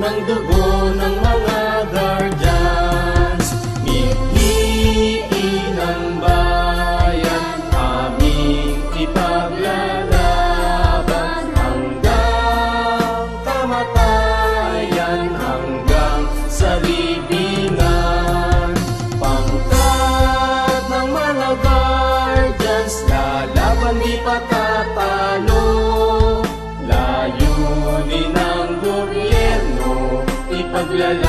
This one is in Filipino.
ng dugo ng mga guardians. Mithi ng bayan, aming ipaglalaban hanggang kamatayan, hanggang sa libingan. Pangkat ng mga guardians, lalaban di patatalo. Layunin ng gobyerno, ipaglalalaban